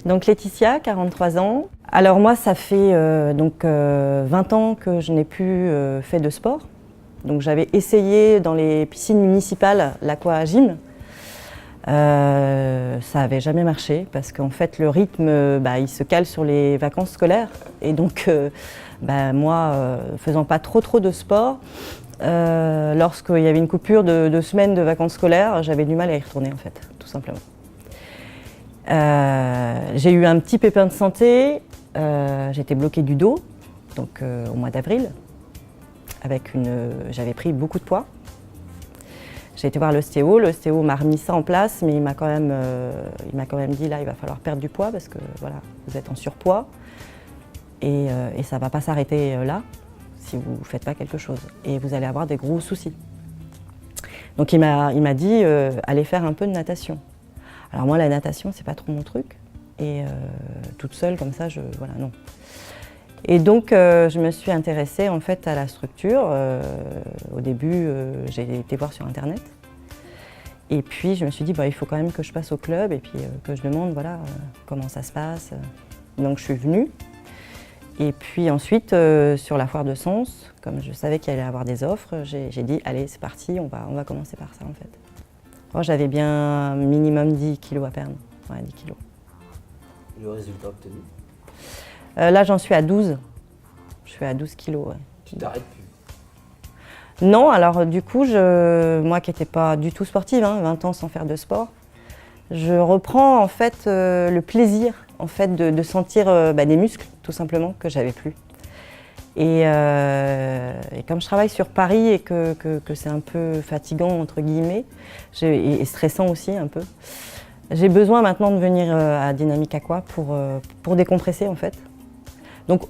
Donc Laetitia, 43 ans. Alors moi, ça fait 20 ans que je n'ai plus fait de sport. Donc j'avais essayé dans les piscines municipales l'aquagym. Ça n'avait jamais marché parce qu'en fait le rythme, il se cale sur les vacances scolaires. Et donc moi, faisant pas trop de sport, lorsqu'il y avait une coupure de 2 semaines de vacances scolaires, j'avais du mal à y retourner en fait, tout simplement. J'ai eu un petit pépin de santé, j'étais bloquée du dos, donc au mois d'avril, j'avais pris beaucoup de poids. J'ai été voir l'ostéo m'a remis ça en place, mais il m'a quand même dit là il va falloir perdre du poids parce que voilà, vous êtes en surpoids et ça ne va pas s'arrêter là si vous ne faites pas quelque chose et vous allez avoir des gros soucis. Donc il m'a dit allez faire un peu de natation. Alors moi la natation c'est pas trop mon truc et toute seule comme ça voilà non. Et donc je me suis intéressée en fait à la structure. Au début j'ai été voir sur internet et puis je me suis dit il faut quand même que je passe au club et puis que je demande voilà comment ça se passe. Donc je suis venue et puis ensuite sur la foire de Sens, comme je savais qu'il allait y avoir des offres, j'ai dit allez c'est parti, on va commencer par ça en fait. J'avais bien minimum 10 kilos à perdre, ouais, 10 kilos. Le résultat obtenu? Là, j'en suis à 12. Je suis à 12 kilos. Ouais. Tu t'arrêtes plus? Non, alors du coup, moi qui n'étais pas du tout sportive, 20 ans sans faire de sport, je reprends en fait le plaisir en fait, de sentir des muscles, tout simplement, que j'avais plus. Et comme je travaille sur Paris et que c'est un peu fatigant, entre guillemets, et stressant aussi un peu, j'ai besoin maintenant de venir à Dynamic Aqua pour décompresser en fait. Donc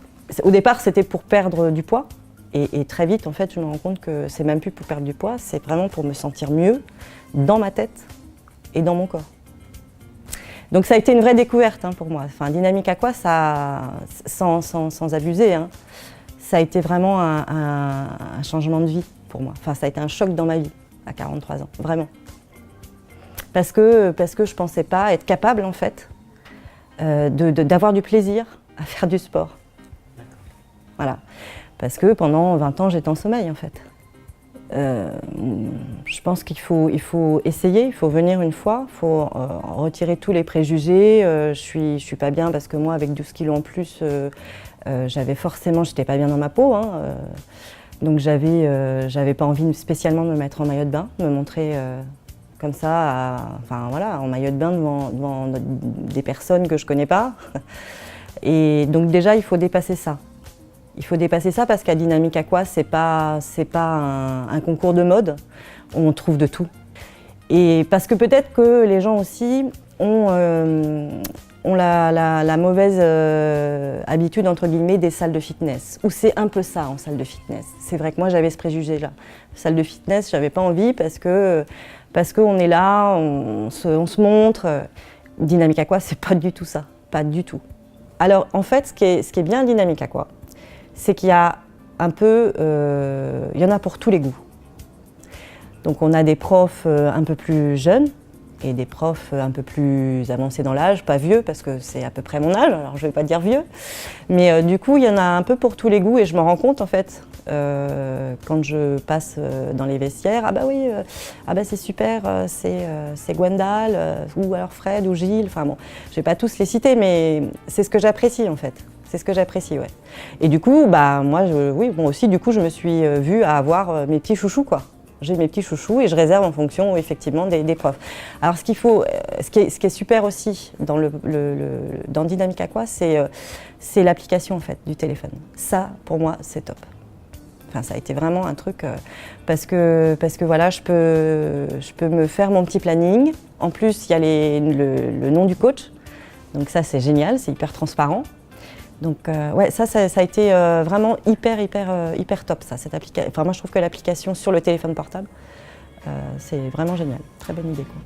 au départ c'était pour perdre du poids et très vite en fait je me rends compte que c'est même plus pour perdre du poids, c'est vraiment pour me sentir mieux dans ma tête et dans mon corps. Donc ça a été une vraie découverte pour moi. Enfin, Dynamic Aqua, sans abuser, ça a été vraiment un changement de vie pour moi. Enfin, ça a été un choc dans ma vie à 43 ans, vraiment. Parce que je ne pensais pas être capable en fait d'avoir du plaisir à faire du sport. Voilà. Parce que pendant 20 ans, j'étais en sommeil en fait. Je pense qu'il faut essayer, il faut venir une fois, il faut retirer tous les préjugés. Je suis pas bien parce que moi, avec 12 kilos en plus, j'étais pas bien dans ma peau. Donc j'avais pas envie spécialement de me mettre en maillot de bain, de me montrer comme ça, en maillot de bain devant des personnes que je connais pas. Et donc déjà, il faut dépasser ça. Il faut dépasser ça parce qu'à Dynamic Aqua, c'est pas un concours de mode où on trouve de tout. Et parce que peut-être que les gens aussi ont la mauvaise habitude, entre guillemets, des salles de fitness. Ou c'est un peu ça en salle de fitness. C'est vrai que moi, j'avais ce préjugé-là. Salle de fitness, j'avais pas envie parce qu'on est là, on se montre. Dynamic Aqua, c'est pas du tout ça. Pas du tout. Alors, en fait, ce qui est bien à Dynamic Aqua, c'est qu'il y a un peu, il y en a pour tous les goûts. Donc on a des profs un peu plus jeunes et des profs un peu plus avancés dans l'âge, pas vieux parce que c'est à peu près mon âge, alors je ne vais pas dire vieux. Mais du coup, il y en a un peu pour tous les goûts et je me rends compte en fait, quand je passe dans les vestiaires, c'est super, c'est Gwendal, ou alors Fred ou Gilles, enfin bon, je ne vais pas tous les citer, mais c'est ce que j'apprécie en fait. C'est ce que j'apprécie, ouais. Et du coup, aussi, du coup, je me suis vue à avoir mes petits chouchous, quoi. J'ai mes petits chouchous et je réserve en fonction, effectivement, des profs. Alors, ce qui est super aussi dans Dynamic Aqua, c'est l'application, en fait, du téléphone. Ça, pour moi, c'est top. Enfin, ça a été vraiment un truc, parce que voilà, je peux me faire mon petit planning. En plus, il y a le nom du coach. Donc ça, c'est génial, c'est hyper transparent. Donc ça a été vraiment hyper top ça, cette application. Enfin moi je trouve que l'application sur le téléphone portable, c'est vraiment génial, très bonne idée quoi.